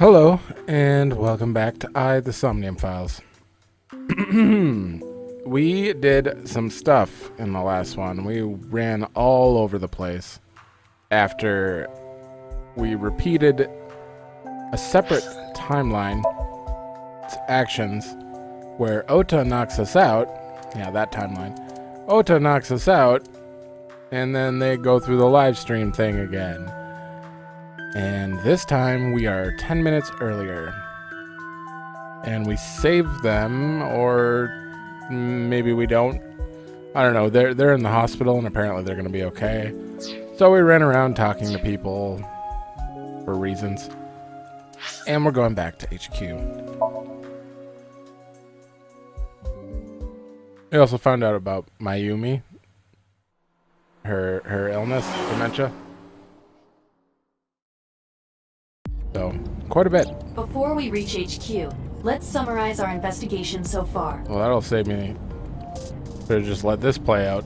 Hello, and welcome back to the Somnium Files. We did some stuff in the last one. We ran all over the place after we repeated a separate timeline actions where Ota knocks us out. Yeah, that timeline. Ota knocks us out, and then they go through the live stream thing again. And this time we are 10 minutes earlier. And we save them, or maybe we don't. I don't know. They're in the hospital, and apparently they're going to be okay. So we ran around talking to people for reasons. And we're going back to HQ. We also found out about Mayumi. Her illness, dementia. So, quite a bit. Before we reach HQ, let's summarize our investigation so far. Well, that'll save me. Better just let this play out.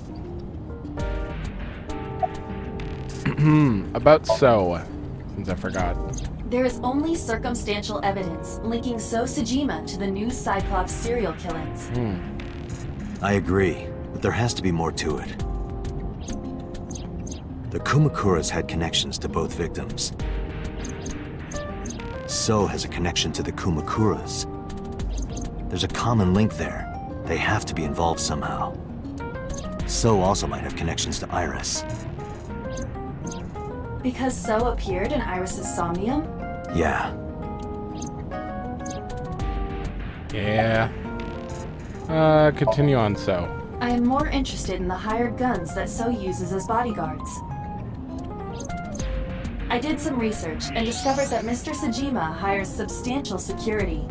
About So, since I forgot. There is only circumstantial evidence linking So Sejima to the new Cyclops serial killings. I agree, but there has to be more to it. The Kumakuras had connections to both victims. So has a connection to the Kumakuras. There's a common link there. They have to be involved somehow. So also might have connections to Iris. Because So appeared in Iris's Somnium? Yeah. Yeah. Continue on, So. I am more interested in the hired guns that So uses as bodyguards. I did some research and discovered that Mr. Sejima hires substantial security.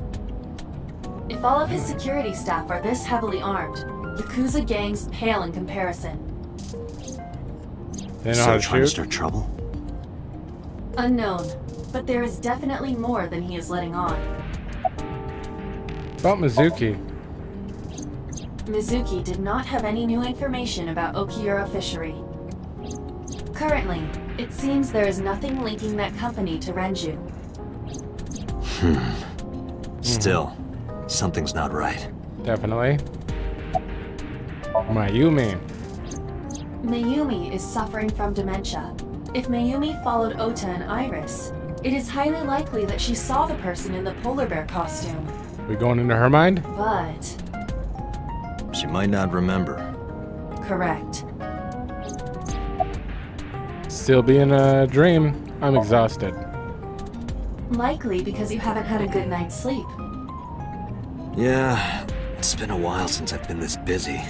If all of his security staff are this heavily armed, Yakuza gangs pale in comparison. They know how to trying to shoot? start trouble? Unknown, but there is definitely more than he is letting on. About Mizuki. Mizuki did not have any new information about Okiura Fishery. Currently, it seems there is nothing linking that company to Renju. Still, something's not right. Definitely. Mayumi. Mayumi is suffering from dementia. If Mayumi followed Ota and Iris, it is highly likely that she saw the person in the polar bear costume. We going into her mind? But... She might not remember. correct. Still being a dream. I'm exhausted. Likely because you haven't had a good night's sleep. Yeah, it's been a while since I've been this busy.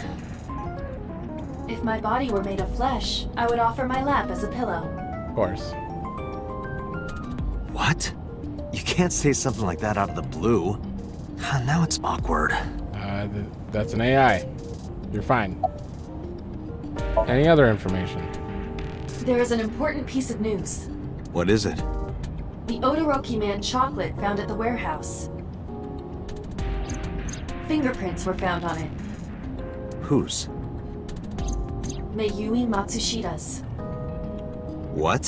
If my body were made of flesh, I would offer my lap as a pillow. Of course. What? You can't say something like that out of the blue. Now it's awkward. That's an AI. You're fine. Any other information? There is an important piece of news. What is it? The Odoroki Man chocolate found at the warehouse. Fingerprints were found on it. Whose? Mayumi Matsushida's. What?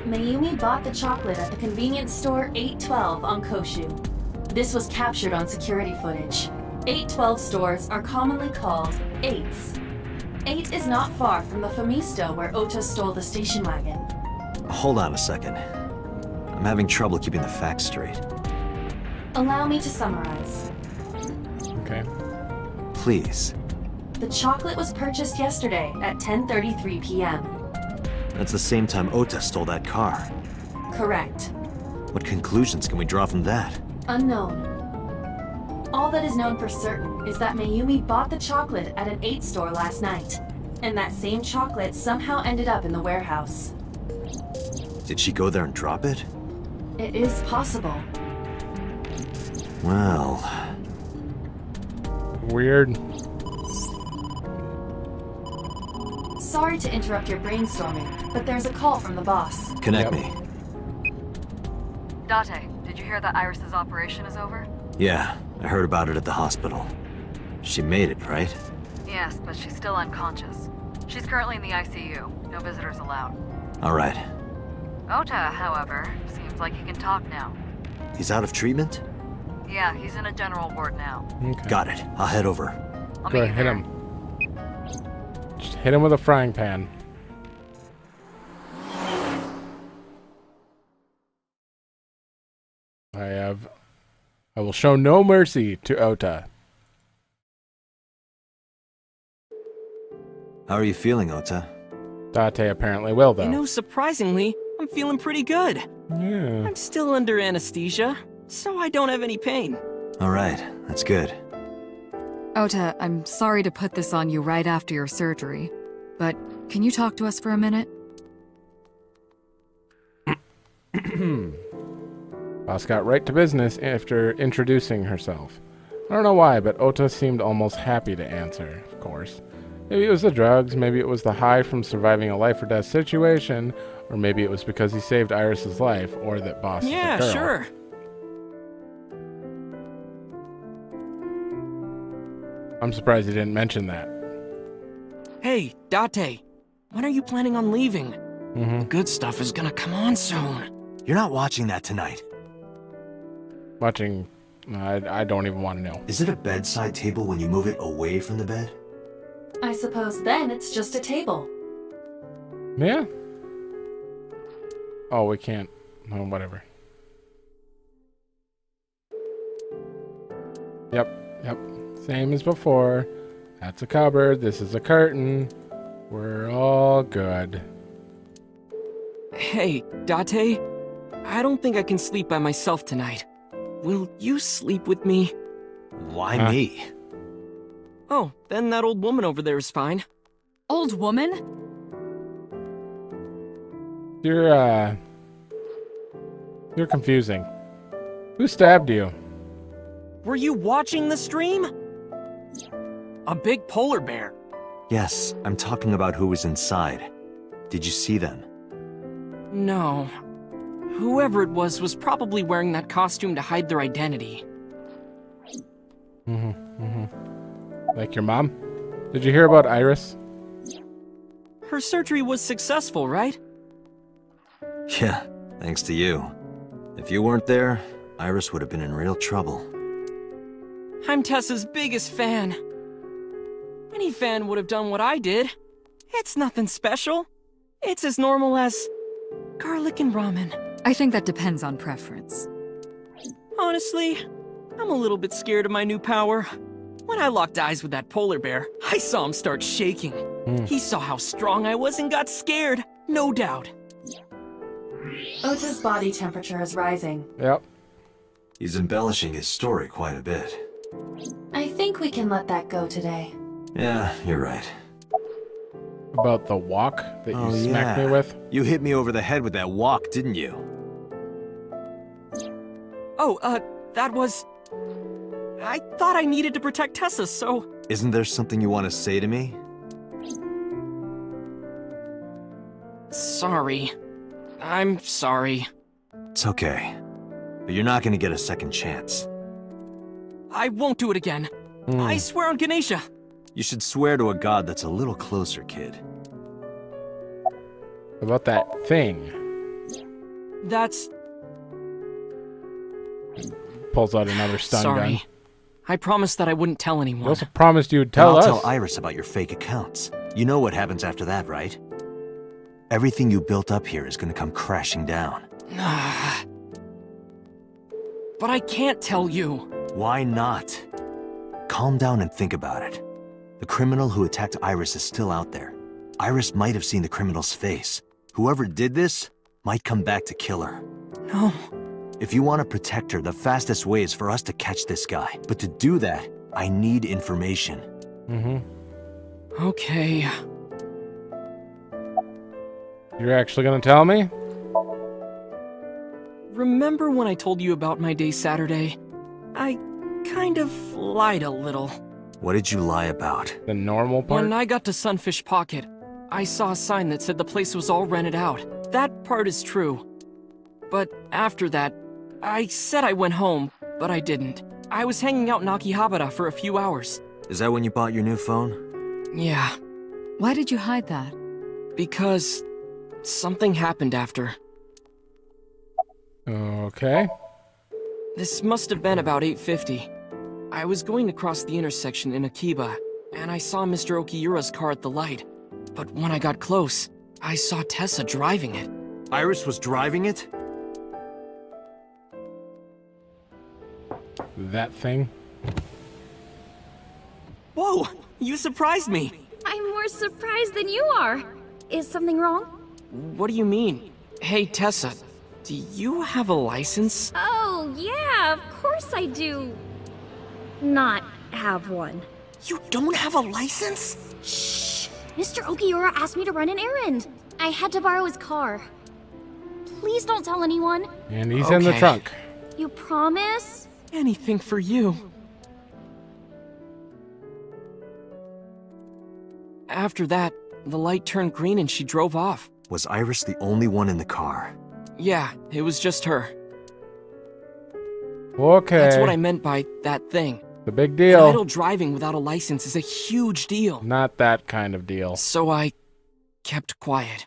Mayumi bought the chocolate at the convenience store 812 on Koshu. This was captured on security footage. 812 stores are commonly called 8s. 8 is not far from the Famisto where Ota stole the station wagon. Hold on a second. I'm having trouble keeping the facts straight. Allow me to summarize. Okay. Please. The chocolate was purchased yesterday at 10:33 p.m. That's the same time Ota stole that car. Correct. What conclusions can we draw from that? Unknown. All that is known for certain is that Mayumi bought the chocolate at an 8 store last night, and that same chocolate somehow ended up in the warehouse. Did she go there and drop it? It is possible. Well... Weird. Sorry to interrupt your brainstorming, but there's a call from the boss. Connect Yep. me. Date, did you hear that Iris's operation is over? Yeah, I heard about it at the hospital. She made it, right? Yeah, Yes, but she's still unconscious. She's currently in the ICU. No visitors allowed. All right. Ota, however, seems like he can talk now. He's out of treatment? Yeah, he's in a general ward now. Okay. Got it. I'll head over. I'll Go meet you hit there. him. Just hit him with a frying pan. I will show no mercy to Ota. How are you feeling, Ota? Date apparently will, though. You know, surprisingly, I'm feeling pretty good. Yeah. I'm still under anesthesia, so I don't have any pain. All right, that's good. Ota, I'm sorry to put this on you right after your surgery, but can you talk to us for a minute? Boss got right to business after introducing herself. I don't know why, but Ota seemed almost happy to answer, of course. Maybe it was the drugs, maybe it was the high from surviving a life-or-death situation, or maybe it was because he saved Iris's life, or that Boss is a Yeah, girl. sure. I'm surprised he didn't mention that. Hey, Date, when are you planning on leaving? Mm-hmm. The good stuff is gonna come on soon. You're not watching that tonight. Watching... I don't even want to know. Is it a bedside table when you move it away from the bed? I suppose then it's just a table. Yeah? Oh, we can't... Oh, whatever. Yep. Same as before. That's a cupboard. This is a curtain. We're all good. Hey, Date, I don't think I can sleep by myself tonight. Will you sleep with me? Why me? Oh, then that old woman over there is fine. Old woman? You're confusing. Who stabbed you? Were you watching the stream? A big polar bear. Yes, I'm talking about who was inside. Did you see them? No. Whoever it was probably wearing that costume to hide their identity. Like your mom? Did you hear about Iris? Her surgery was successful, right? Yeah, thanks to you. If you weren't there, Iris would have been in real trouble. I'm Tessa's biggest fan. Any fan would have done what I did. It's nothing special. It's as normal as garlic and ramen. I think that depends on preference. Honestly, I'm a little bit scared of my new power. When I locked eyes with that polar bear, I saw him start shaking. He saw how strong I was and got scared, no doubt. Ota's body temperature is rising. Yep. He's embellishing his story quite a bit. I think we can let that go today. Yeah, you're right. About the walk that you smacked me with? You hit me over the head with that walk, didn't you? Oh, that was... I thought I needed to protect Tessa, so... Isn't there something you want to say to me? Sorry. I'm sorry. It's okay. But you're not gonna get a second chance. I won't do it again. I swear on Ganesha. You should swear to a god that's a little closer, kid. About that thing. That's... Pulls out another stun sorry. gun. I promised that I wouldn't tell anyone. You also promised you'd tell I'll us. tell Iris about your fake accounts. You know what happens after that, right? Everything you built up here is gonna come crashing down. But I can't tell you. Why not? Calm down and think about it. The criminal who attacked Iris is still out there. Iris might have seen the criminal's face. Whoever did this might come back to kill her. No. If you want to protect her, the fastest way is for us to catch this guy. But to do that, I need information. Okay. You're actually gonna tell me? Remember when I told you about my day Saturday? I kind of lied a little. What did you lie about? The normal part? When I got to Sunfish Pocket, I saw a sign that said the place was all rented out. That part is true. But after that, I said I went home, but I didn't. I was hanging out in Akihabara for a few hours. Is that when you bought your new phone? Yeah, Why did you hide that? because something happened after. Okay. This must have been about 8:50. I was going to cross the intersection in Akiba, and I saw Mr. Okiura's car at the light. But when I got close, I saw Tessa driving it. Iris was driving it? That thing. Whoa, you surprised me. I'm more surprised than you are. Is something wrong? What do you mean? Hey, Tessa, do you have a license? Oh, yeah, of course I do. Not have one. You don't have a license? Shh! Mr. Okiura asked me to run an errand. I had to borrow his car. Please don't tell anyone. And he's in the Okay. trunk. You promise? Anything for you. After that, the light turned green and she drove off. Was Iris the only one in the car? Yeah, it was just her. Okay. That's what I meant by that thing. The big Idle deal. driving without a license is a huge deal. Not that kind of deal. So I kept quiet.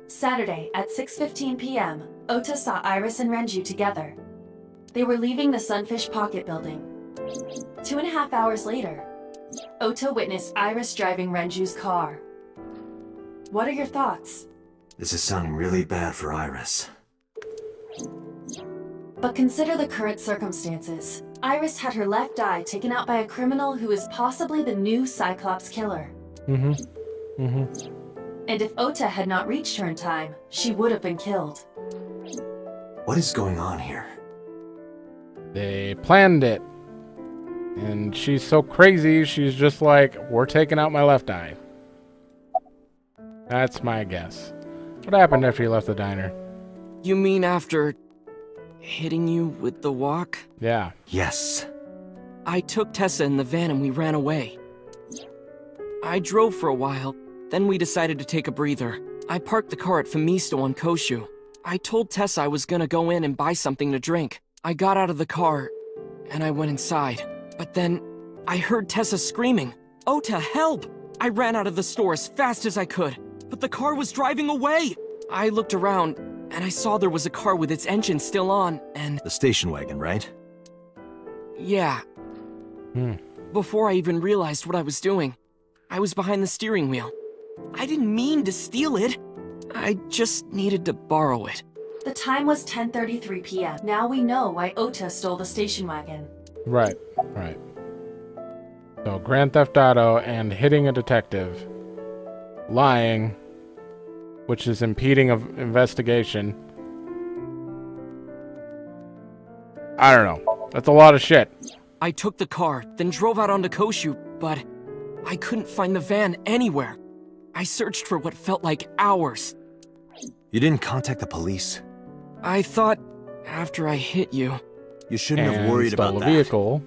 Saturday at 6:15 p.m., Ota saw Iris and Renju together. They were leaving the Sunfish Pocket building. 2.5 hours later, Ota witnessed Iris driving Renju's car. What are your thoughts? This is sounding really bad for Iris. But consider the current circumstances. Iris had her left eye taken out by a criminal who is possibly the new Cyclops killer. And if Ota had not reached her in time, she would have been killed. What is going on here? They planned it. And she's so crazy, she's just like, we're taking out my left eye. That's my guess. What happened after you left the diner? You mean after hitting you with the walk? Yeah. Yes. I took Tessa in the van and we ran away. I drove for a while, then we decided to take a breather. I parked the car at Famisto on Koshu. I told Tessa I was gonna go in and buy something to drink. I got out of the car, and I went inside. But then, I heard Tessa screaming, "Ota, help!" I ran out of the store as fast as I could, but the car was driving away! I looked around, and I saw there was a car with its engine still on, and The station wagon, right? yeah. Before I even realized what I was doing, I was behind the steering wheel. I didn't mean to steal it. I just needed to borrow it. The time was 10:33 p.m. Now we know why Ota stole the station wagon. Right. Right. So Grand Theft Auto and hitting a detective. Lying. Which is impeding of investigation. I don't know. That's a lot of shit. I took the car, then drove out onto Koshu, but I couldn't find the van anywhere. I searched for what felt like hours. You didn't contact the police? I thought, after I hit you, You shouldn't have And worried stole about a that. vehicle.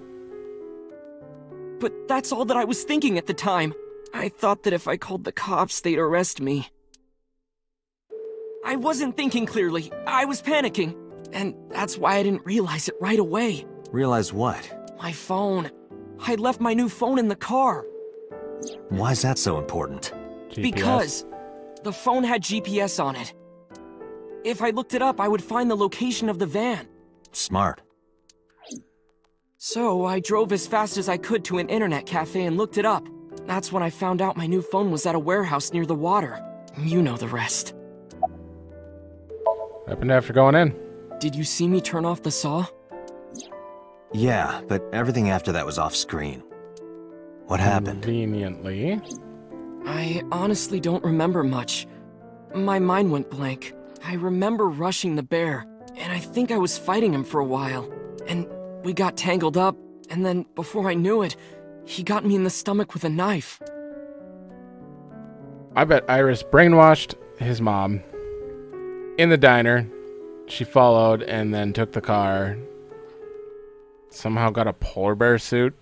but that's all that I was thinking at the time. I thought that if I called the cops, they'd arrest me. I wasn't thinking clearly. I was panicking. And that's why I didn't realize it right away. Realize what? My phone. I left my new phone in the car. Why is that so important? GPS. Because the phone had GPS on it. If I looked it up, I would find the location of the van. Smart. So I drove as fast as I could to an internet cafe and looked it up. That's when I found out my new phone was at a warehouse near the water. You know the rest. What happened after going in? Did you see me turn off the saw? Yeah, but everything after that was off screen. What happened? Conveniently. I honestly don't remember much. My mind went blank. I remember rushing the bear, and I think I was fighting him for a while. And we got tangled up, and then before I knew it, he got me in the stomach with a knife. I bet Iris brainwashed his mom in the diner. She followed and then took the car. Somehow got a polar bear suit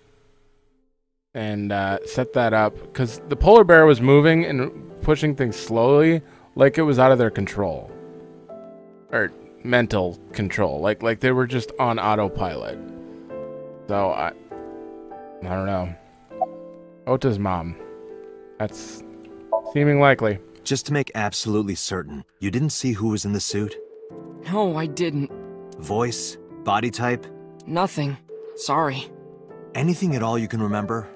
and set that up because the polar bear was moving and pushing things slowly, like it was out of their control or mental control, like they were just on autopilot. So I don't know. Ota's mom. That's seeming likely. Just to make absolutely certain, you didn't see who was in the suit? No, I didn't. Voice? Body type? Nothing. Sorry. Anything at all you can remember?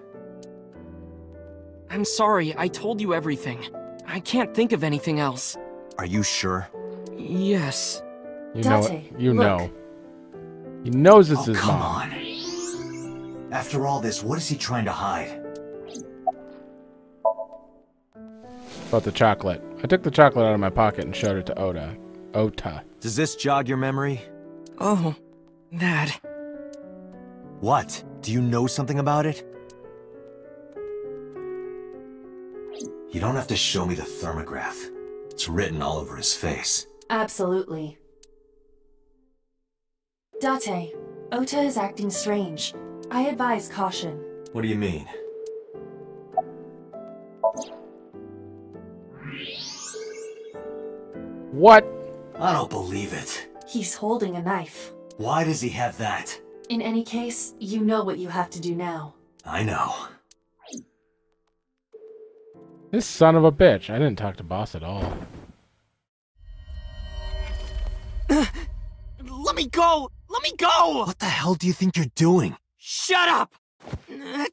I'm sorry, I told you everything. I can't think of anything else. Are you sure? Yes. You know Date, it. You look. know. He knows it's Oh, his come mom. on. After all this, what is he trying to hide? About the chocolate. I took the chocolate out of my pocket and showed it to Ota. Ota. Does this jog your memory? Oh, that. What? Do you know something about it? You don't have to show me the thermograph. It's written all over his face. Absolutely. Date, Ota is acting strange. I advise caution. What do you mean? What? I don't believe it. He's holding a knife. Why does he have that? In any case, you know what you have to do now. I know. This son of a bitch. I didn't talk to Boss at all. Let me go! Let me go! What the hell do you think you're doing? Shut up!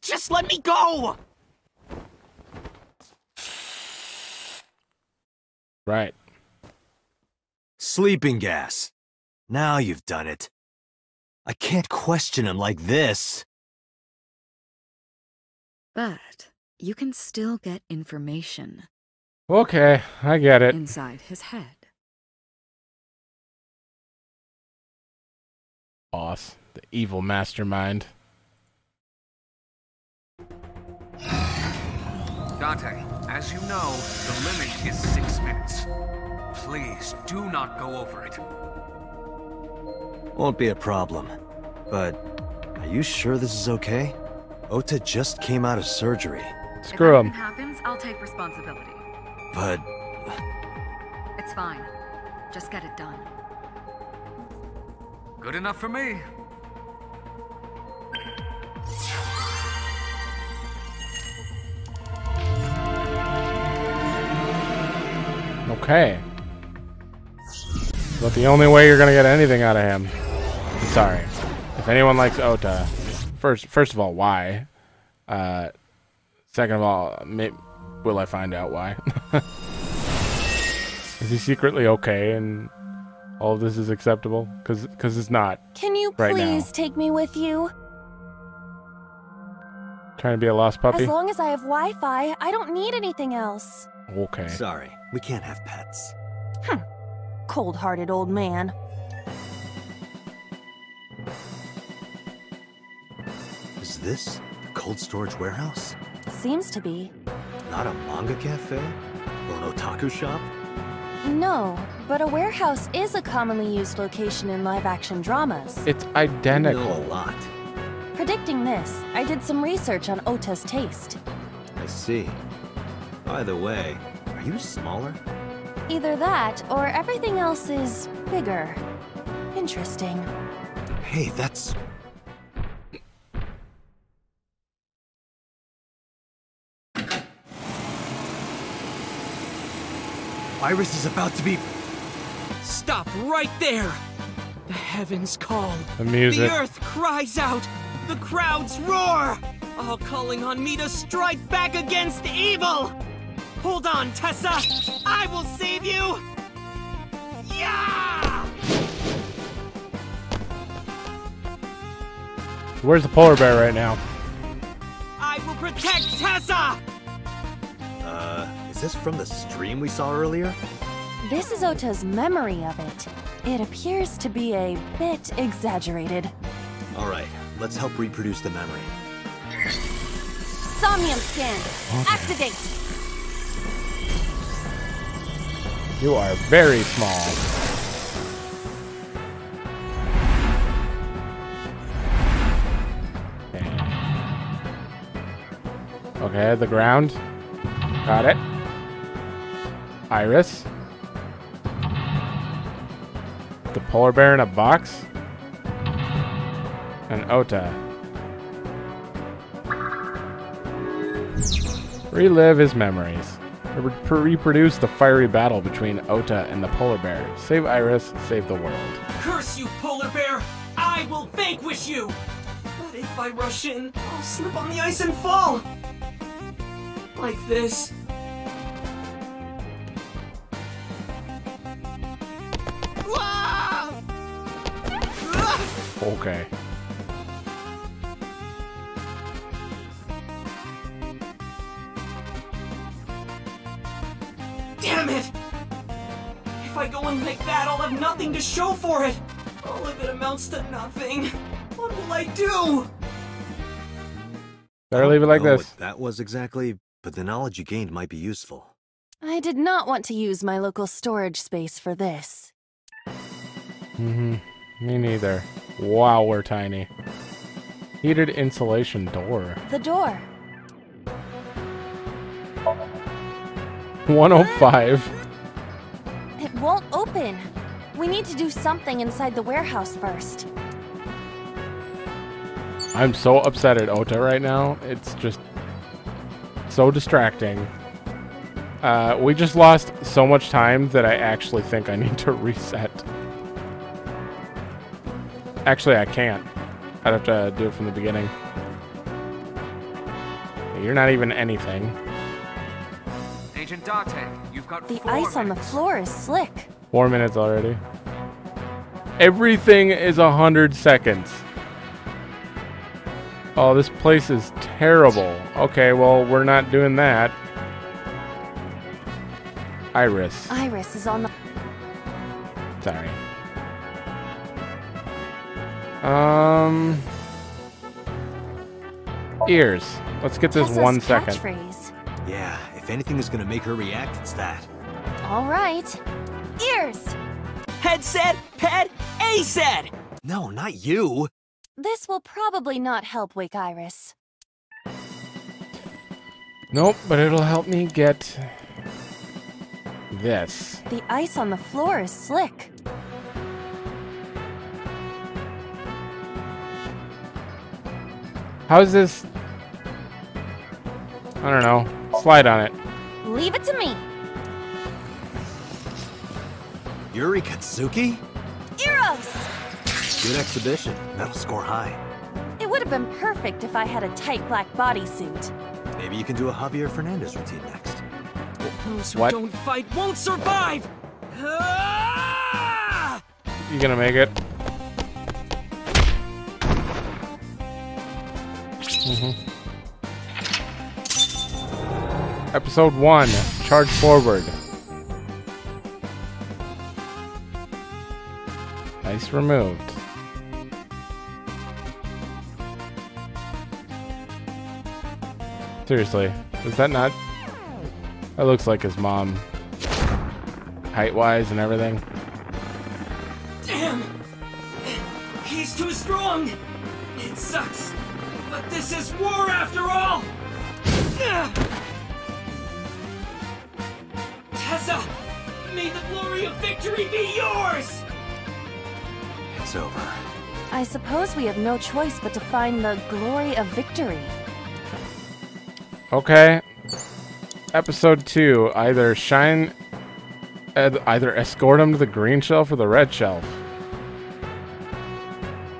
Just let me go! Right. Sleeping gas. Now you've done it. I can't question him like this. But you can still get information Okay, I get it. inside his head. Boss. The evil mastermind. Dante, as you know, the limit is 6 minutes. Please, do not go over it. Won't be a problem. But, are you sure this is okay? Ota just came out of surgery. Screw If him. anything happens, I'll take responsibility. But, It's fine. Just get it done. Good enough for me. Okay. But the only way you're gonna get anything out of him. Sorry. If anyone likes Ota, first of all, why? Second of all, will I find out why? Is he secretly okay and all of this is acceptable? Because it's not. Can you Right please now. take me with you? Trying to be a lost puppy? As long as I have Wi-Fi, I don't need anything else. Okay. sorry, we can't have pets. Cold-hearted old man. Is this the cold storage warehouse? Seems to be. Not a manga cafe? Or an otaku shop? No, but a warehouse is a commonly used location in live-action dramas. It's You know a identical. lot. Predicting this, I did some research on Ota's taste. I see. By the way, are you smaller? Either that, or everything else is bigger. Interesting. Hey, that's... Iris is about to be... Stop right there! The heavens call. The music. The earth cries out. The crowds roar. All calling on me to strike back against evil. Hold on, Tessa. I will save you. Yeah! Where's the polar bear right now? I will protect Tessa. Is this from the stream we saw earlier? This is Ota's memory of it. It appears to be a bit exaggerated. Alright, let's help reproduce the memory. Somnium scan. Activate. You are very small. Okay, the ground. Got it. Iris. The polar bear in a box. And Ota. Relive his memories. Reproduce the fiery battle between Ota and the polar bear. Save Iris, save the world. Curse you, polar bear! I will vanquish you! But if I rush in, I'll slip on the ice and fall! Like this. Okay. Damn it! If I go in like that, I'll have nothing to show for it! All of it amounts to nothing. What will I do? Better leave it like this. What that was exactly, but the knowledge you gained might be useful. I did not want to use my local storage space for this. Me neither. Wow, we're tiny. Heated insulation door. The door. 105. It won't open. We need to do something inside the warehouse first. I'm so upset at Ota right now. It's just so distracting. We just lost so much time that I actually think I need to reset. Actually, I can't. I'd have to do it from the beginning. You're not even anything. Agent Date, you've got The 4 ice on the minutes. floor is slick. 4 minutes already. Everything is 100 seconds. Oh, this place is terrible. Okay, well, we're not doing that. Iris. Iris is on the... Sorry. Ears. Let's get this Tessa's 1 second. catchphrase. Yeah, if anything is gonna make her react, it's that. All right. Ears! Head said, pet, A said! No, not you! This will probably not help wake Iris. Nope, but it'll help me get this. The ice on the floor is slick. How's this? I don't know. Slide on it. Leave it to me. Yuri Katsuki? Eros! Good exhibition. That'll score high. It would have been perfect if I had a tight black bodysuit. Maybe you can do a Javier Fernandez routine next. Those who What? don't fight won't survive! Ah! You gonna make it? Episode 1. Charge forward. Ice removed. Seriously, is that not... That looks like his mom. Height-wise and everything. Damn! He's too strong! It sucks, but this is war after all! Tessa! May the glory of victory be yours! It's over. I suppose we have no choice but to find the glory of victory. Okay. Episode 2. Either escort him to the green shelf or the red shelf.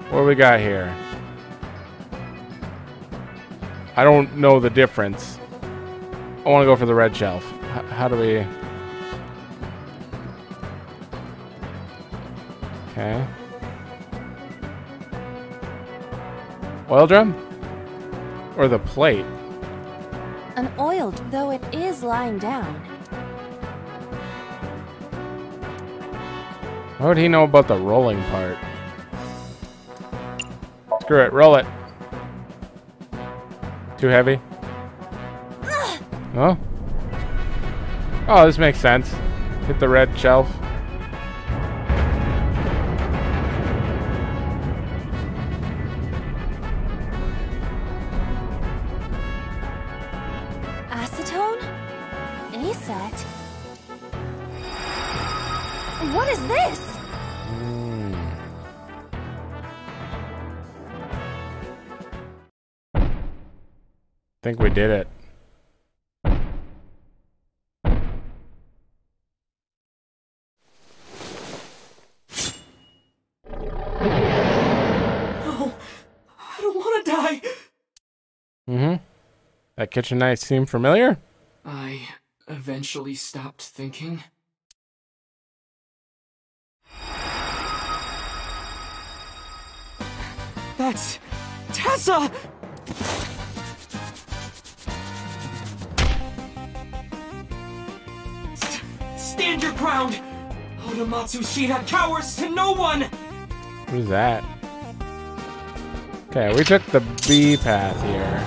What do we got here? I don't know the difference. I want to go for the red shelf. How do we... Okay. Oil drum? Or the plate? An oiled, though it is lying down. How would he know about the rolling part? Screw it, roll it. Too heavy? Oh? Oh, this makes sense. Hit the red shelf. Acetone? ASAT? What is this? Think we did it. That kitchen knife seem familiar? I eventually stopped thinking. That's Tessa! Stand your ground! Oda Matsushita cowers to no one! What is that? Okay, we took the B path here.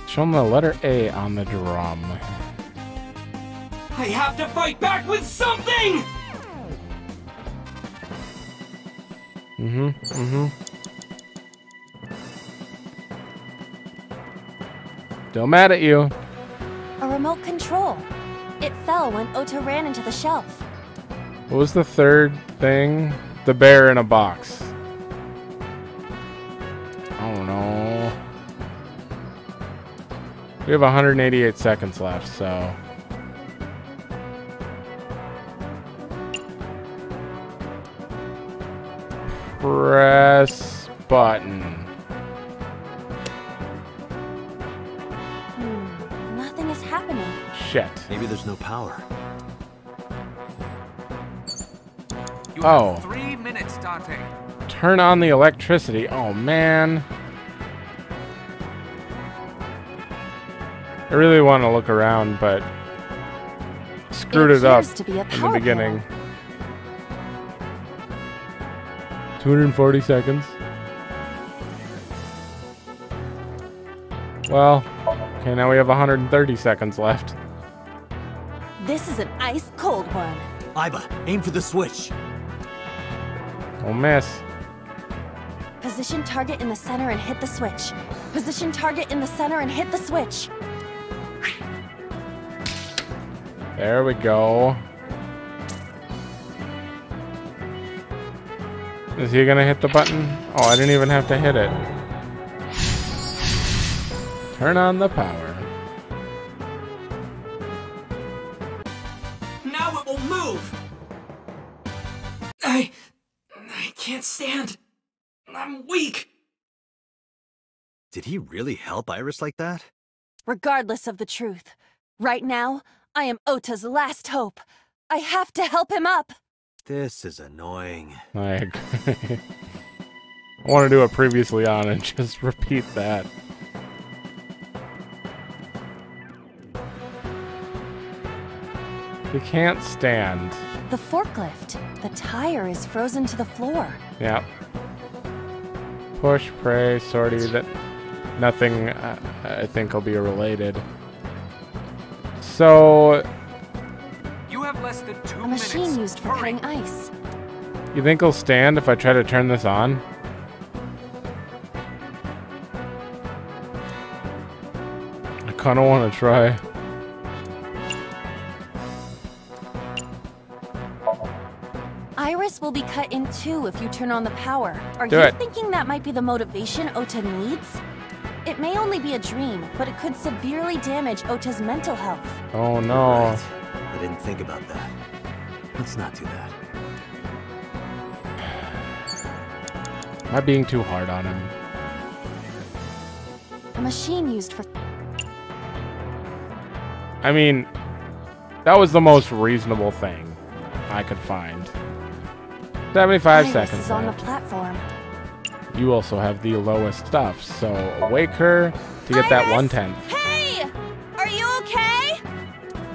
Show them the letter A on the drum. I have to fight back with something! Still mad at you. A remote control. It fell when Ota ran into the shelf. What was the third thing? The bear in a box. I don't know. We have 188 seconds left, so... Press button. Nothing is happening. Shit. Maybe there's no power. You have 3 minutes, Dante. Turn on the electricity. Oh, man. I really want to look around, but screwed it up in the beginning. 240 seconds. Well, okay, now we have 130 seconds left. This is an ice cold one. Aiba, aim for the switch. Don't miss. Position target in the center and hit the switch. Position target in the center and hit the switch. There we go. Is he gonna hit the button? Oh, I didn't even have to hit it. Turn on the power. Now it will move! I can't stand. I'm weak. Did he really help Iris like that? Regardless of the truth, right now, I am Ota's last hope. I have to help him up. This is annoying. I agree. I want to do it previously on and just repeat that. He can't stand. The forklift. The tire is frozen to the floor. Yep. Push, pray, sortie. That nothing. I think will be related. So. You have less than 2 A minutes. machine used for Hurry. cutting ice. You think he'll stand if I try to turn this on? I kind of want to try. Iris will be cut in two if you turn on the power. Are Do you it. thinking that might be the motivation Ota needs? It may only be a dream, but it could severely damage Ota's mental health. Oh no. Right. I didn't think about that. Let's not do that. Am I being too hard on him? A machine used for... I mean, that was the most reasonable thing I could find. 75 Iris seconds is on the left. platform. You also have the lowest stuff, so awake her to get that Iris? 1/10. Hey! Are you okay?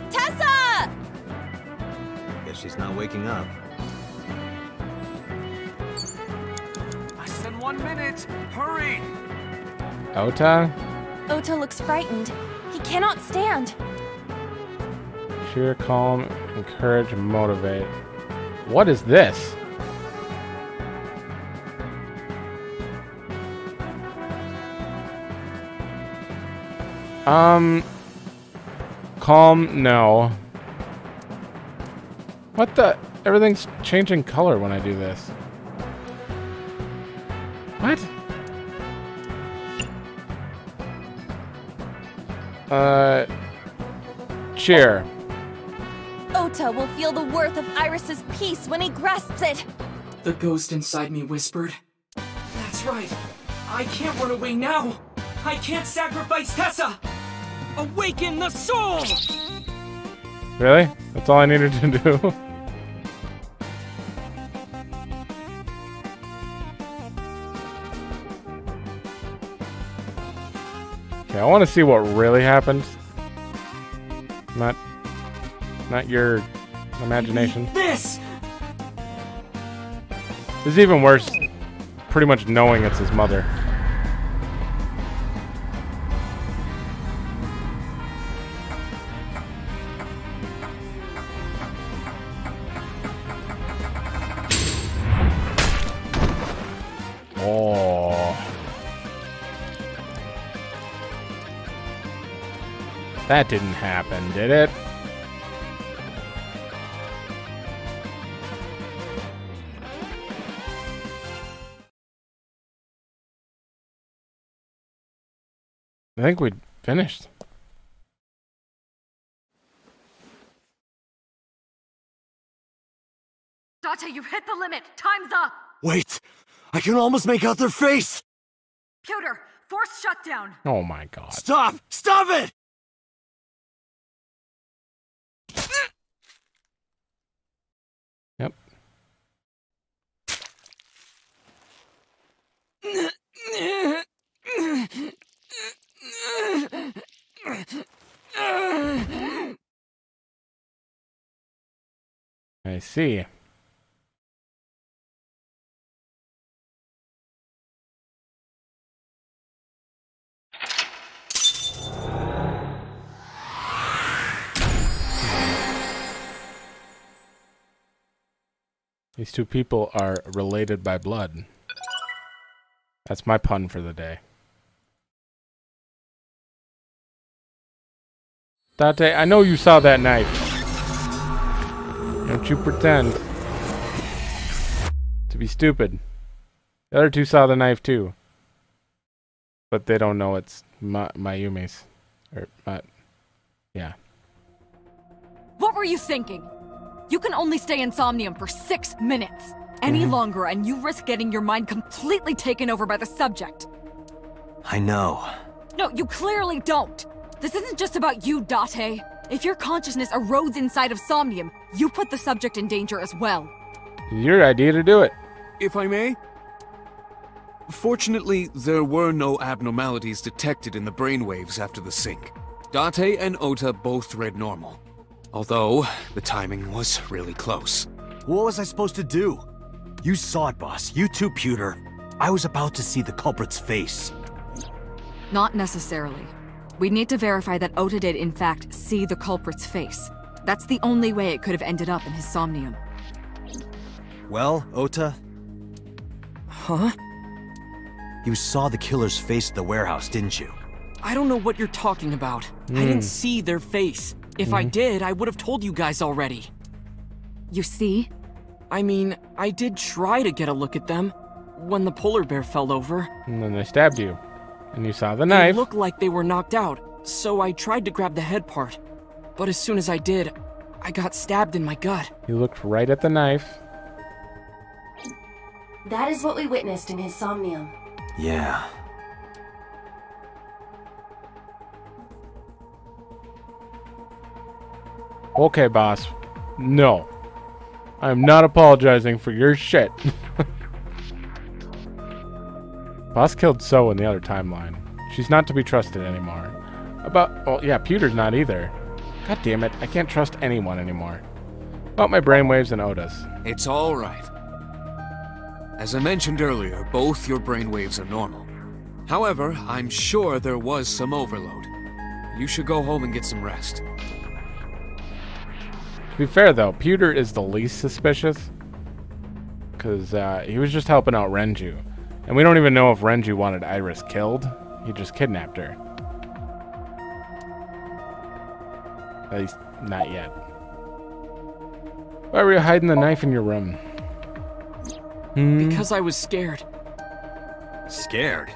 Tessa! Guess she's not waking up. Less than 1 minute. Hurry. Ota? Ota looks frightened. He cannot stand. Cheer, calm, encourage, motivate. What is this? Calm, no. What the? Everything's changing color when I do this. What? Cheer. Ota will feel the worth of Iris's peace when he grasps it. The ghost inside me whispered. That's right. I can't run away now! I can't sacrifice Tessa! Awaken the soul! Really? That's all I needed to do? Okay, I want to see what really happened. Not your imagination. This is even worse. Pretty much knowing it's his mother. Oh. That didn't happen, did it? I think we finished. Date, you've hit the limit. Time's up. Wait! I can almost make out their face! Pewter, force shutdown. Oh my god. Stop! Stop it! Yep. I see. These two people are related by blood. That's my pun for the day. Date, I know you saw that knife. Don't you pretend to be stupid. The other two saw the knife too. But they don't know it's Mayumi's. Or, yeah. What were you thinking? You can only stay in Somnium for 6 minutes. Any longer and you risk getting your mind completely taken over by the subject. I know. No, you clearly don't. This isn't just about you, Date. If your consciousness erodes inside of Somnium, you put the subject in danger as well. Your idea to do it. If I may? Fortunately, there were no abnormalities detected in the brainwaves after the sync. Date and Ota both read normal. Although, the timing was really close. What was I supposed to do? You saw it, boss. You too, Pewter. I was about to see the culprit's face. Not necessarily. We need to verify that Ota did in fact see the culprit's face. That's the only way it could have ended up in his Somnium. Well, Ota? Huh? You saw the killer's face at the warehouse, didn't you? I don't know what you're talking about. I didn't see their face. If I did, I would have told you guys already. You see? I mean, I did try to get a look at them when the polar bear fell over. And then they stabbed you. And you saw the knife. They looked like they were knocked out, so I tried to grab the head part. But as soon as I did, I got stabbed in my gut. You looked right at the knife. That is what we witnessed in his Somnium. Yeah. Okay, boss. No. I'm not apologizing for your shit. Boss killed So in the other timeline. She's not to be trusted anymore. Well, yeah, Pewter's not either. God damn it, I can't trust anyone anymore. About my brainwaves and Ota's. It's all right. As I mentioned earlier, both your brainwaves are normal. However, I'm sure there was some overload. You should go home and get some rest. To be fair, though, Pewter is the least suspicious. Because he was just helping out Renju. And we don't even know if Renju wanted Iris killed. He just kidnapped her. At least, not yet. Why were you hiding the knife in your room? Because I was scared. Scared?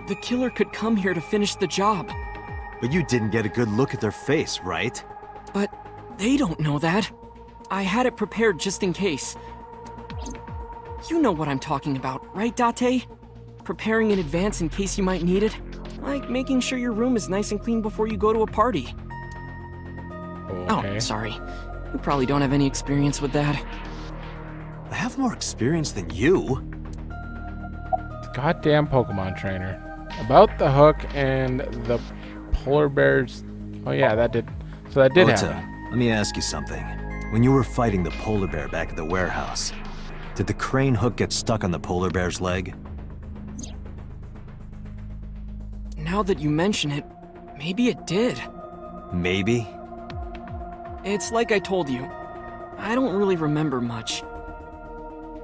The killer could come here to finish the job. But you didn't get a good look at their face, right? But they don't know that. I had it prepared just in case. You know what I'm talking about, right, Date? preparing in advance in case you might need it. Like making sure your room is nice and clean before you go to a party. Okay. Oh, sorry. You probably don't have any experience with that. I have more experience than you. Goddamn Pokemon trainer. About the hook and the polar bears. Oh yeah, that did. So that did Ota, happen. let me ask you something. When you were fighting the polar bear back at the warehouse, did the crane hook get stuck on the polar bear's leg? Now that you mention it, maybe it did. Maybe? It's like I told you. I don't really remember much.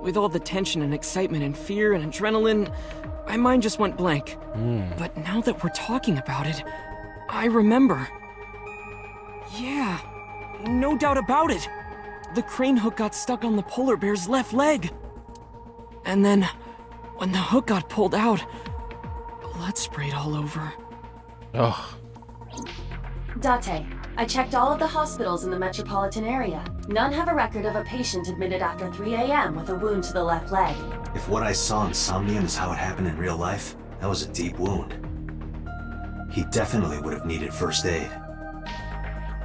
With all the tension and excitement and fear and adrenaline, my mind just went blank. But now that we're talking about it, I remember. Yeah, no doubt about it. The crane hook got stuck on the polar bear's left leg. And then, when the hook got pulled out, blood sprayed all over. Ugh. Date, I checked all of the hospitals in the metropolitan area. None have a record of a patient admitted after 3 a.m. with a wound to the left leg. If what I saw in Somnium is how it happened in real life, that was a deep wound. He definitely would have needed first aid.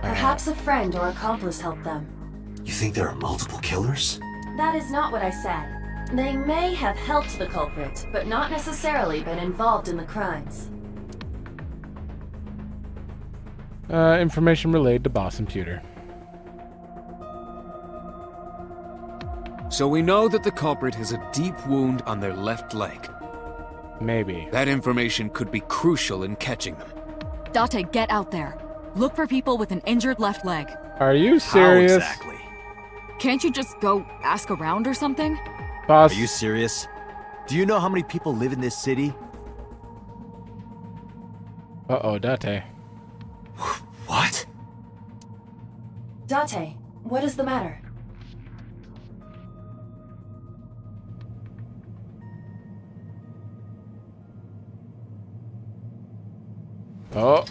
Perhaps a friend or accomplice helped them. You think there are multiple killers? That is not what I said. They may have helped the culprit, but not necessarily been involved in the crimes. Information relayed to Boss and Pewter. So we know that the culprit has a deep wound on their left leg. Maybe. That information could be crucial in catching them. Date, get out there. Look for people with an injured left leg. Are you serious? How exactly? Can't you just go ask around or something? Boss. Are you serious? Do you know how many people live in this city? Uh-oh, Date. What? Date, what is the matter? Oh.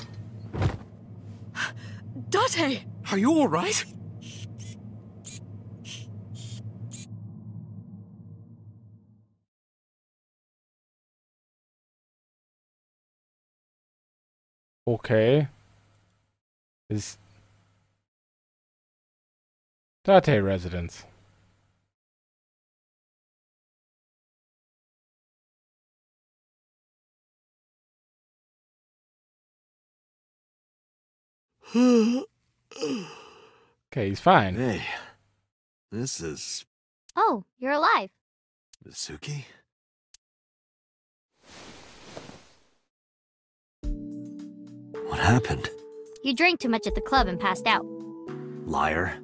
Date! Are you alright? Okay. Is Date residence. Okay, he's fine. Hey, this is Oh, you're alive. Mizuki? What happened? You drank too much at the club and passed out. Liar.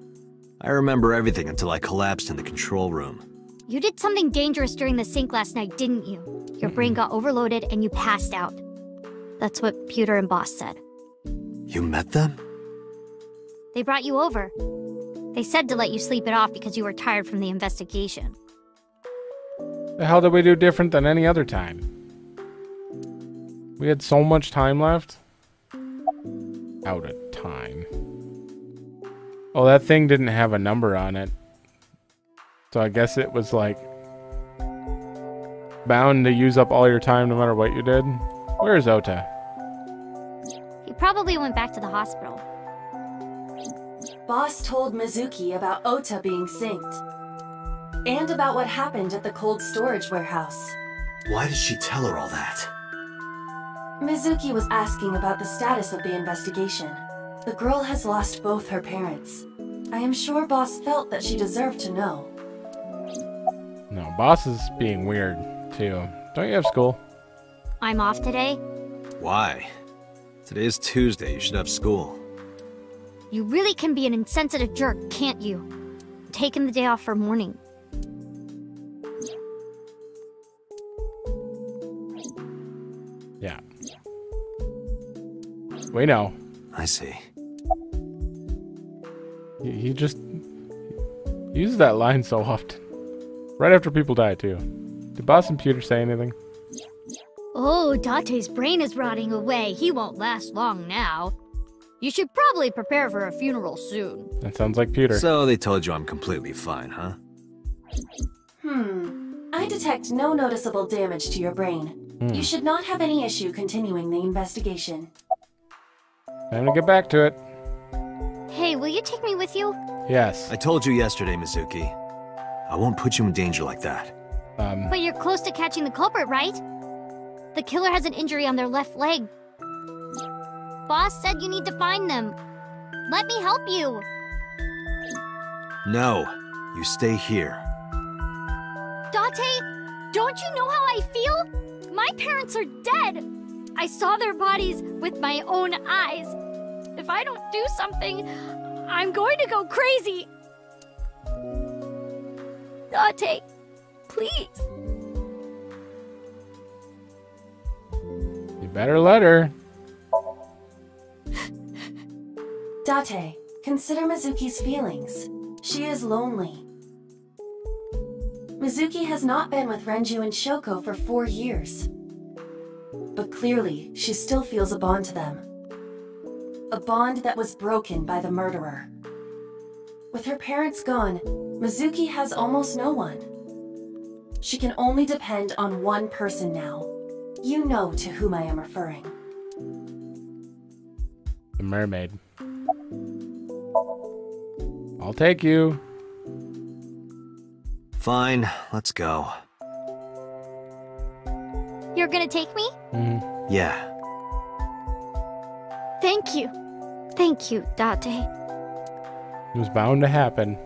I remember everything until I collapsed in the control room. You did something dangerous during the sink last night, didn't you? Your brain got overloaded and you passed out. That's what Pewter and Boss said. You met them? They brought you over. They said to let you sleep it off because you were tired from the investigation. The hell did we do different than any other time? We had so much time left. Out of time. Oh, that thing didn't have a number on it. So I guess it was like bound to use up all your time no matter what you did. Where's Ota? He probably went back to the hospital. Boss told Mizuki about Ota being synced. And about what happened at the cold storage warehouse. Why did she tell her all that? Mizuki was asking about the status of the investigation. The girl has lost both her parents. I am sure Boss felt that she deserved to know. No, Boss is being weird, too. Don't you have school? I'm off today. Why? Today's Tuesday, you should have school. You really can be an insensitive jerk, can't you? I'm taking the day off for mourning. Yeah. We know. I see. He just uses that line so often. Right after people die, too. Did Boss and Pewter say anything? Oh, Date's brain is rotting away. He won't last long now. You should probably prepare for a funeral soon. That sounds like Pewter. So they told you I'm completely fine, huh? I detect no noticeable damage to your brain. You should not have any issue continuing the investigation. Time to get back to it. Hey, will you take me with you? Yes. I told you yesterday, Mizuki. I won't put you in danger like that. But you're close to catching the culprit, right? The killer has an injury on their left leg. Boss said you need to find them. Let me help you. No, you stay here. Date, don't you know how I feel? My parents are dead. I saw their bodies with my own eyes. If I don't do something, I'm going to go crazy. Date, please. You better let her. Date, consider Mizuki's feelings. She is lonely. Mizuki has not been with Renju and Shoko for 4 years. But clearly, she still feels a bond to them. A bond that was broken by the murderer. With her parents gone, Mizuki has almost no one. She can only depend on one person now. You know to whom I am referring. The mermaid. I'll take you. Fine, let's go. You're gonna take me? Yeah. Thank you. Thank you, Date. It was bound to happen.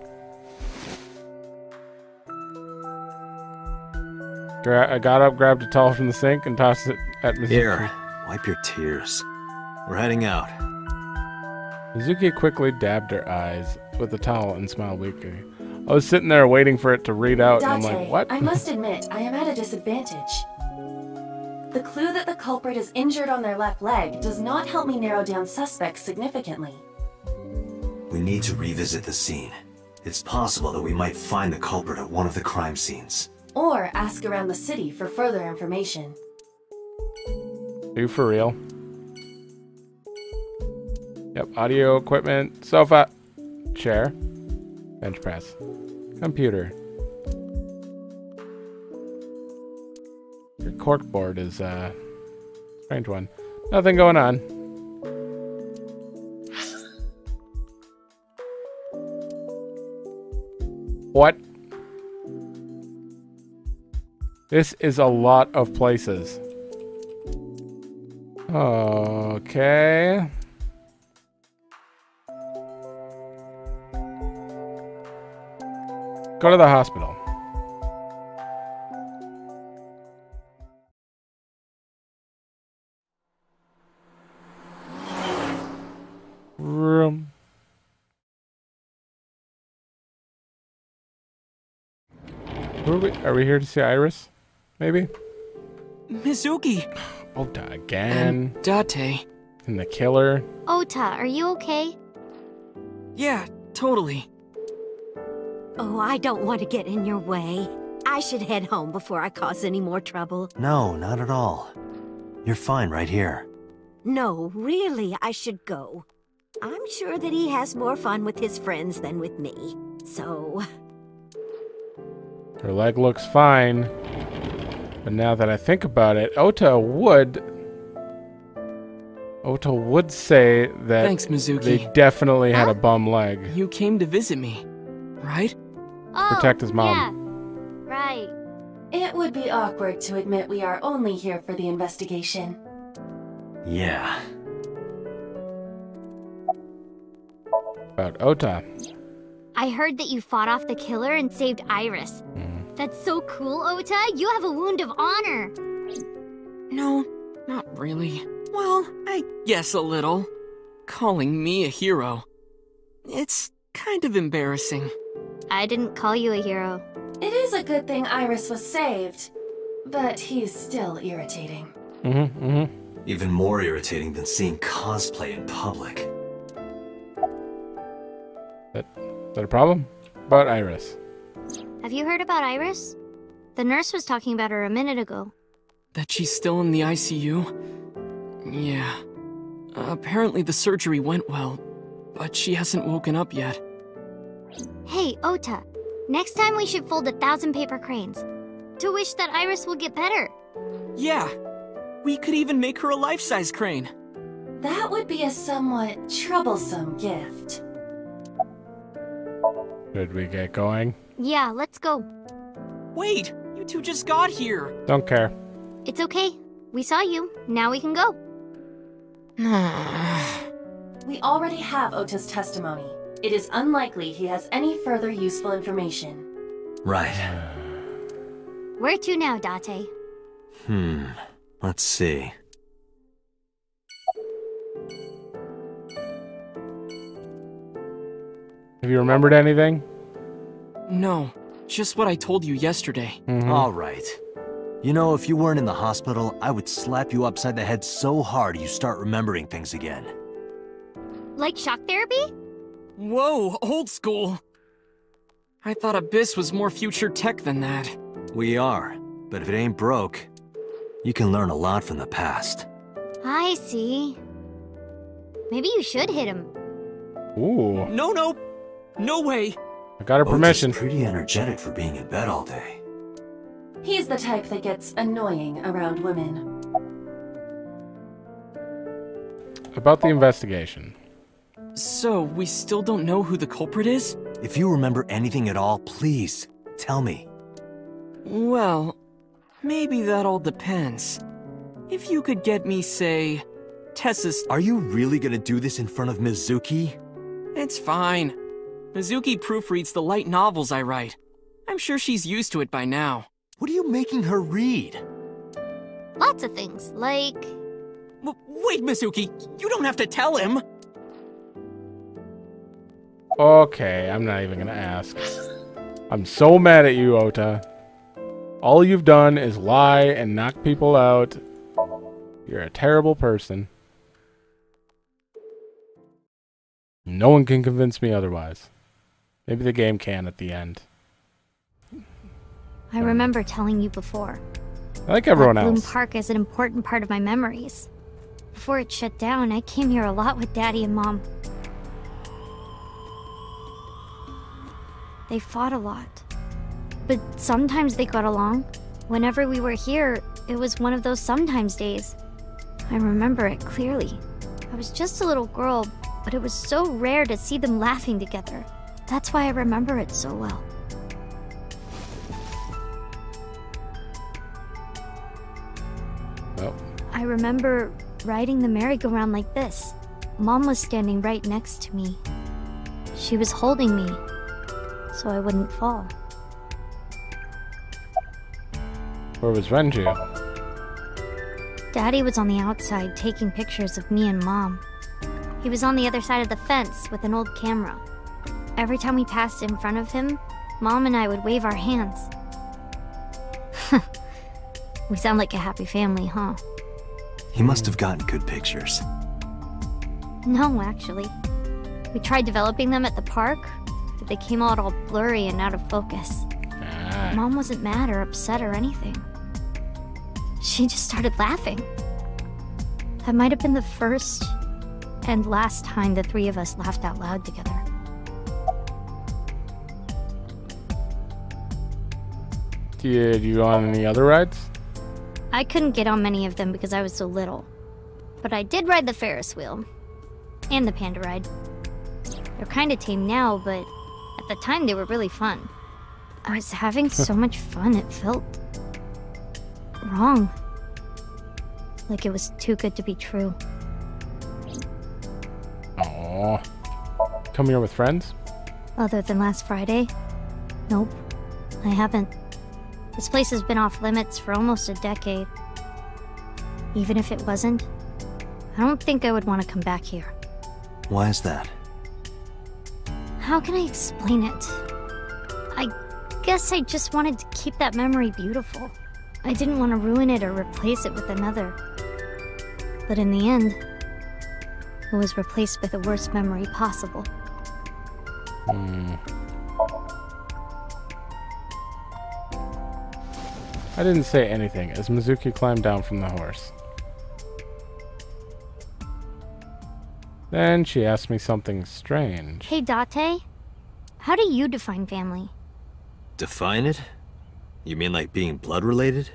I got up, grabbed a towel from the sink, and tossed it at Mizuki. Here, wipe your tears. We're heading out. Mizuki quickly dabbed her eyes with the towel and smiled weakly. I was sitting there waiting for it to read out, and I'm like, what? I must admit, I am at a disadvantage. The clue that the culprit is injured on their left leg does not help me narrow down suspects significantly. We need to revisit the scene. It's possible that we might find the culprit at one of the crime scenes. Or ask around the city for further information. Are you for real? Yep, audio equipment, sofa, chair, bench press, computer. Your corkboard is a strange one. Nothing going on. What? This is a lot of places. Okay. Go to the hospital. Room. Are we here to see Iris? Maybe? Mizuki! Ota again. And Date. And the killer. Ota, are you okay? Yeah, totally. Oh, I don't want to get in your way. I should head home before I cause any more trouble. No, not at all. You're fine right here. No, really, I should go. I'm sure that he has more fun with his friends than with me. So... Her leg looks fine. But now that I think about it, Ota would say that Thanks, Mizuki. they definitely had a bum leg. You came to visit me, right? Oh, Protect his mom. Yeah. Right. It would be awkward to admit we are only here for the investigation. Yeah. About Ota. I heard that you fought off the killer and saved Iris. That's so cool, Ota. You have a wound of honor. No, not really. Well, I guess a little. Calling me a hero. It's kind of embarrassing. I didn't call you a hero. It is a good thing Iris was saved, but he's still irritating. Even more irritating than seeing cosplay in public. Is that a problem? About Iris. Have you heard about Iris? The nurse was talking about her a minute ago. That she's still in the ICU? Yeah. Apparently the surgery went well, but she hasn't woken up yet. Hey, Ota. Next time we should fold 1,000 paper cranes. To wish that Iris will get better. Yeah. We could even make her a life-size crane. That would be a somewhat troublesome gift. Should we get going? Yeah, let's go. Wait, you two just got here. Don't care. It's okay. We saw you. Now we can go. We already have Ota's testimony. It is unlikely he has any further useful information. Right. Where to now, Date? Let's see. Have you remembered anything? No, just what I told you yesterday. All right. You know, if you weren't in the hospital, I would slap you upside the head so hard you start remembering things again. Like shock therapy? Whoa, old school. I thought Abyss was more future tech than that. We are, but if it ain't broke, you can learn a lot from the past. I see. Maybe you should hit him. Ooh. No way. I got her permission. Otis is pretty energetic for being in bed all day. He's the type that gets annoying around women. About the investigation. So, we still don't know who the culprit is? If you remember anything at all, please, tell me. Well, maybe that all depends. If you could get me, say, Tessa's... Are you really gonna do this in front of Mizuki? It's fine. Mizuki proofreads the light novels I write. I'm sure she's used to it by now. What are you making her read? Lots of things, like... Wait, Mizuki, you don't have to tell him! Okay, I'm not even gonna ask. I'm so mad at you, Ota. All you've done is lie and knock people out. You're a terrible person. No one can convince me otherwise. Maybe the game can at the end. I remember telling you before. I like everyone Bloom else. Park is an important part of my memories. Before it shut down, I came here a lot with Daddy and Mom. They fought a lot. But sometimes they got along. Whenever we were here, it was one of those sometimes days. I remember it clearly. I was just a little girl, but it was so rare to see them laughing together. That's why I remember it so well. Oh. I remember riding the merry-go-round like this. Mom was standing right next to me. She was holding me, so I wouldn't fall. Where was Renju? Daddy was on the outside taking pictures of me and Mom. He was on the other side of the fence with an old camera. Every time we passed in front of him, Mom and I would wave our hands. We sound like a happy family, huh? He must have gotten good pictures. No, actually. We tried developing them at the park, but they came out all blurry and out of focus. Mom wasn't mad or upset or anything. She just started laughing. That might have been the first and last time the three of us laughed out loud together. Did you go on any other rides? I couldn't get on many of them because I was so little. But I did ride the Ferris wheel. And the Panda ride. They're kinda tame now, but at the time they were really fun. I was having so much fun, it felt... wrong. Like it was too good to be true. Aww. Come here with friends? Other than last Friday? Nope. I haven't. This place has been off limits for almost a decade. Even if it wasn't, I don't think I would want to come back here. Why is that? How can I explain it? I guess I just wanted to keep that memory beautiful. I didn't want to ruin it or replace it with another. But in the end, it was replaced with the worst memory possible. I didn't say anything as Mizuki climbed down from the horse. Then she asked me something strange. Hey, Date. How do you define family? Define it? You mean like being blood-related?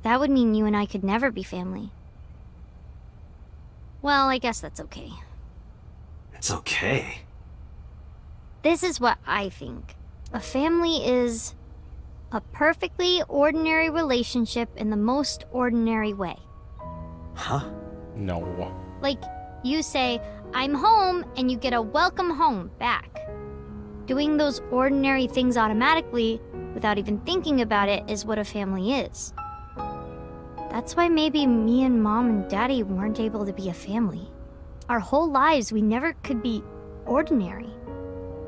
That would mean you and I could never be family. Well, I guess that's okay. It's okay. This is what I think. A family is a perfectly ordinary relationship in the most ordinary way. Huh? No. Like, you say, I'm home, and you get a welcome home back. Doing those ordinary things automatically, without even thinking about it, is what a family is. That's why maybe me and Mom and Daddy weren't able to be a family. Our whole lives, we never could be ordinary.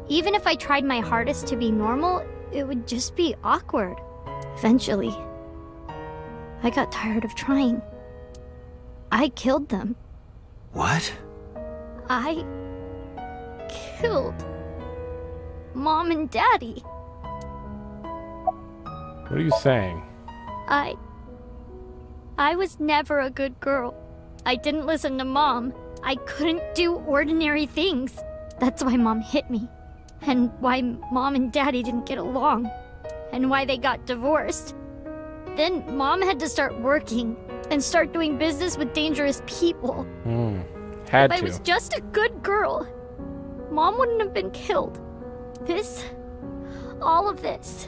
Even if I tried my hardest to be normal, it would just be awkward. Eventually, I got tired of trying. I killed them. What? I killed Mom and Daddy. What are you saying? I was never a good girl. I didn't listen to Mom. I couldn't do ordinary things. That's why Mom hit me. And why Mom and Daddy didn't get along. And why they got divorced. Then Mom had to start working and start doing business with dangerous people. Had if to. I was just a good girl, Mom wouldn't have been killed. All of this,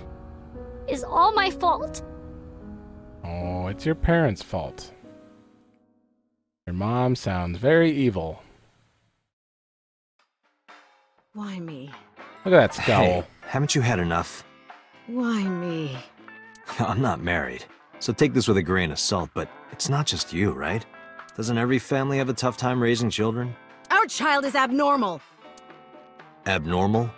is all my fault. Oh, it's your parents' fault. Your mom sounds very evil. Why me? Look at that scowl. Hey, haven't you had enough? Why me? I'm not married, so take this with a grain of salt, but it's not just you, right? Doesn't every family have a tough time raising children? Our child is abnormal. Abnormal?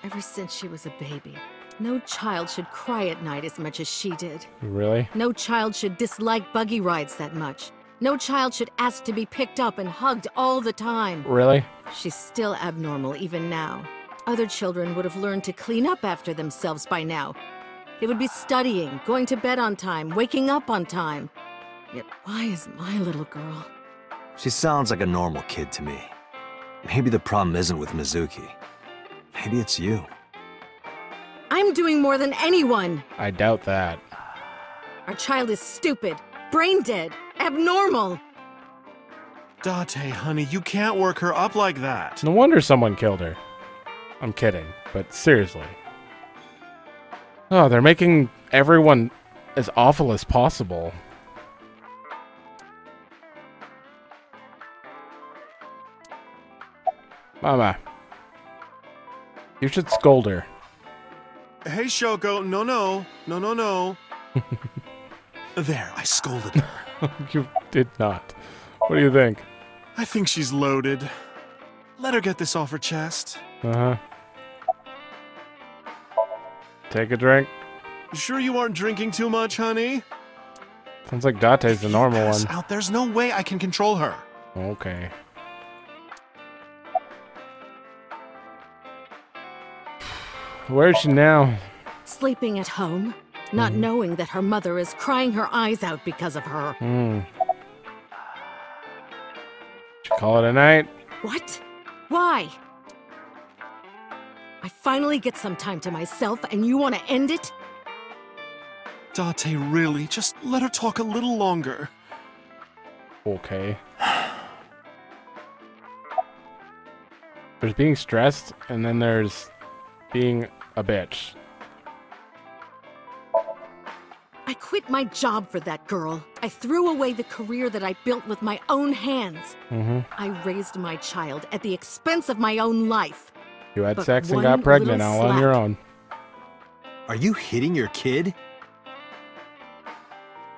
Ever since she was a baby, no child should cry at night as much as she did. Really? No child should dislike buggy rides that much. No child should ask to be picked up and hugged all the time. Really? She's still abnormal even now. Other children would have learned to clean up after themselves by now. They would be studying, going to bed on time, waking up on time. Yet why is my little girl? She sounds like a normal kid to me. Maybe the problem isn't with Mizuki. Maybe it's you. I'm doing more than anyone! I doubt that. Our child is stupid, brain dead, abnormal! Date, honey, you can't work her up like that. No wonder someone killed her. I'm kidding, but seriously. Oh, they're making everyone as awful as possible. Mama, you should scold her. Hey, Shoko, no. There, I scolded her. You did not. What do you think? I think she's loaded. Let her get this off her chest. Uh-huh. Take a drink. You sure you aren't drinking too much, honey? Sounds like Date's the normal Pass one. out, there's no way I can control her. Okay. Where is she now? Sleeping at home, not knowing that her mother is crying her eyes out because of her. Should call it a night? What? Why? I finally get some time to myself and you want to end it? Date, really, just let her talk a little longer. Okay. There's being stressed, and then there's being a bitch. I quit my job for that girl. I threw away the career that I built with my own hands. I raised my child at the expense of my own life. You had But sex and one got pregnant little all on your slap. own. Are you hitting your kid?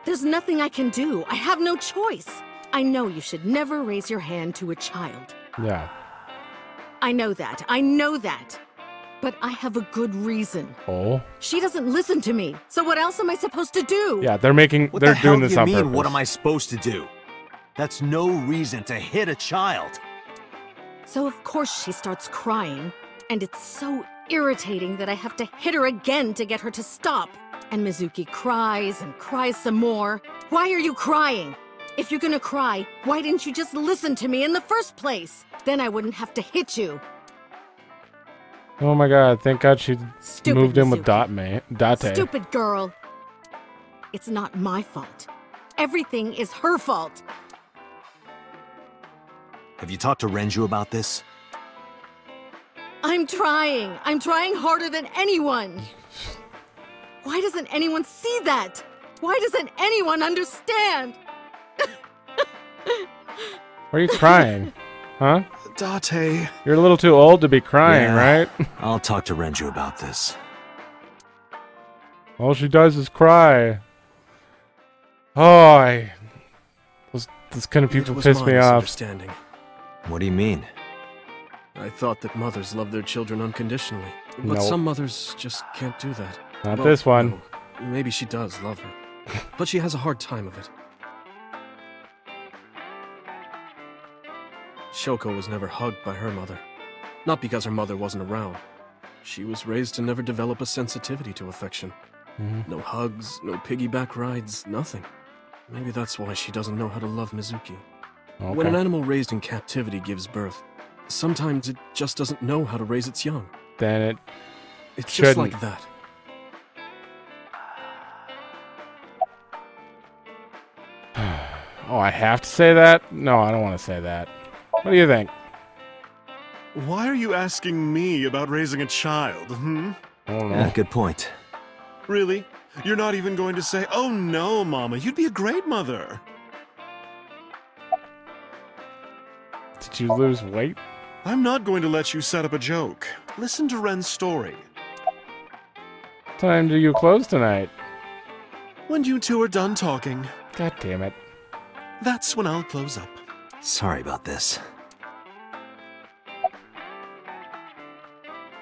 There's nothing I can do. I have no choice. I know you should never raise your hand to a child. Yeah. I know that. I know that. But I have a good reason. Oh? She doesn't listen to me. So what else am I supposed to do? Yeah, they're making... What they're the hell doing do this you on mean, purpose. what am I supposed to do? That's no reason to hit a child. So of course she starts crying. And it's so irritating that I have to hit her again to get her to stop. And Mizuki cries and cries some more. Why are you crying? If you're gonna cry, why didn't you just listen to me in the first place? Then I wouldn't have to hit you. Oh my god, thank god she Stupid moved in with Mizuki. Date. Stupid girl. It's not my fault. Everything is her fault. Have you talked to Renju about this? I'm trying. I'm trying harder than anyone. Why doesn't anyone see that? Why doesn't anyone understand? Why are you crying? Huh? Date. You're a little too old to be crying, right? I'll talk to Renju about this. All she does is cry. Oh, those kind of people piss me off. What do you mean? I thought that mothers love their children unconditionally. But Nope. some mothers just can't do that. Not this one. No, maybe she does love her. But she has a hard time of it. Shoko was never hugged by her mother. Not because her mother wasn't around. She was raised to never develop a sensitivity to affection. No hugs, no piggyback rides, nothing. Maybe that's why she doesn't know how to love Mizuki. Okay. When an animal raised in captivity gives birth, sometimes it just doesn't know how to raise its young. Then It's shouldn't. just like that. Oh, I have to say that? No, I don't want to say that. What do you think? Why are you asking me about raising a child, I don't know. Yeah, good point. Really? You're not even going to say, oh no, Mama, you'd be a great mother. Did you lose weight? I'm not going to let you set up a joke. Listen to Ren's story. What time do you close tonight? When you two are done talking, God damn it. that's when I'll close up. Sorry about this.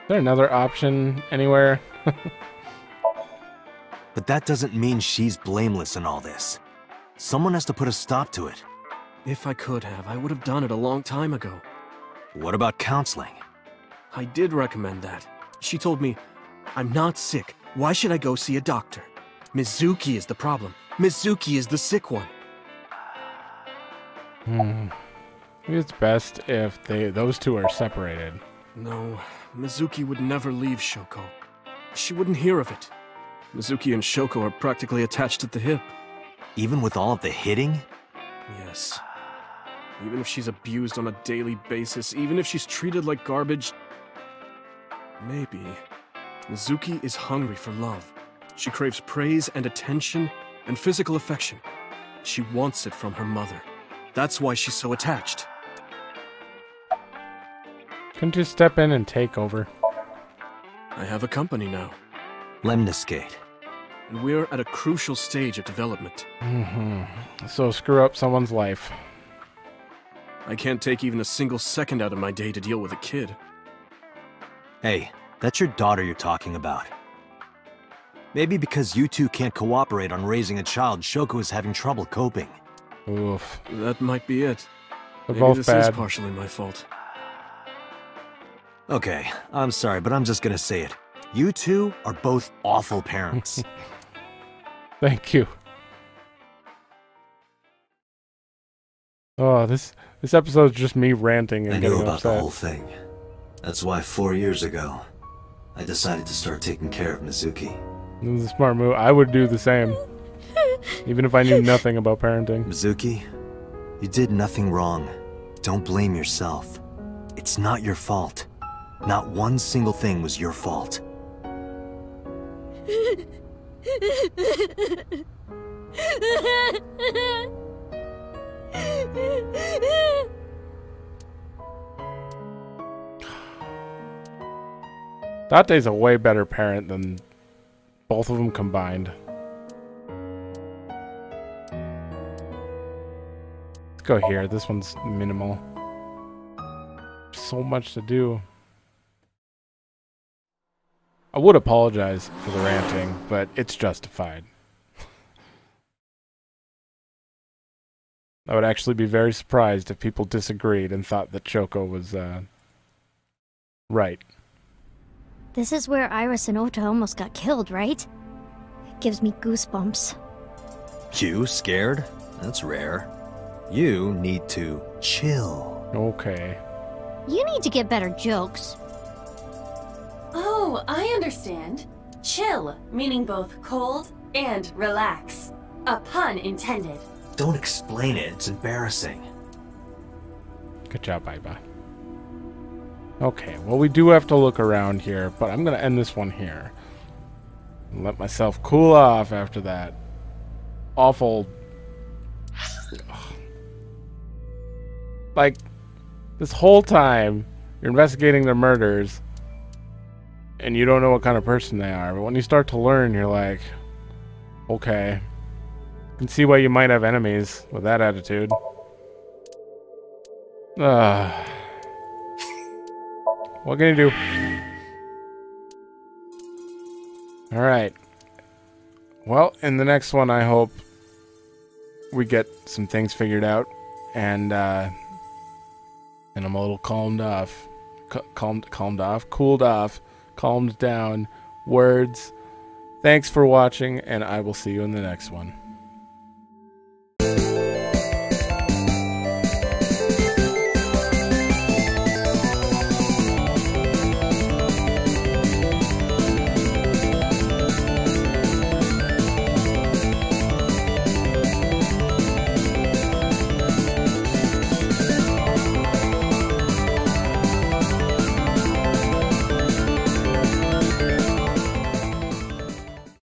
Is there another option anywhere? But that doesn't mean she's blameless in all this. Someone has to put a stop to it. If I could have, I would have done it a long time ago. What about counseling? I did recommend that. She told me, I'm not sick. Why should I go see a doctor? Mizuki is the problem. Mizuki is the sick one. Maybe it's best if those two are separated. No, Mizuki would never leave Shoko. She wouldn't hear of it. Mizuki and Shoko are practically attached at the hip. Even with all of the hitting? Yes. Even if she's abused on a daily basis, even if she's treated like garbage... Maybe. Mizuki is hungry for love. She craves praise and attention and physical affection. She wants it from her mother. That's why she's so attached. Couldn't you step in and take over? I have a company now. Lemniscate. And we're at a crucial stage of development. So screw up someone's life. I can't take even a single second out of my day to deal with a kid. Hey, that's your daughter you're talking about. Maybe because you two can't cooperate on raising a child, Shoko is having trouble coping. Oof. That might be it. They're Maybe both this bad. is partially my fault. Okay, I'm sorry, but I'm just gonna say it. You two are both awful parents. Thank you. Oh, this episode is just me ranting and I getting knew about upset. the whole thing. That's why 4 years ago, I decided to start taking care of Mizuki. This is a smart move. I would do the same. Even if I knew nothing about parenting. Mizuki, you did nothing wrong. Don't blame yourself. It's not your fault. Not one single thing was your fault. Date's a way better parent than both of them combined. Let's go here. This one's minimal. So much to do. I would apologize for the ranting, but it's justified. I would actually be very surprised if people disagreed and thought that Shoko was right. This is where Iris and Ota almost got killed, right? It gives me goosebumps. You scared? That's rare. You need to chill. Okay. You need to get better jokes. Oh, I understand. Chill, meaning both cold and relax. A pun intended. Don't explain it, it's embarrassing. Good job, Aiba. Okay, well, we do have to look around here, but I'm gonna end this one here. And let myself cool off after that awful... Like, this whole time, you're investigating their murders, and you don't know what kind of person they are. But when you start to learn, you're like, okay. You can see why you might have enemies with that attitude. What can you do? Alright. Well, in the next one, I hope we get some things figured out, and I'm a little calmed down. Words. Thanks for watching, and I will see you in the next one.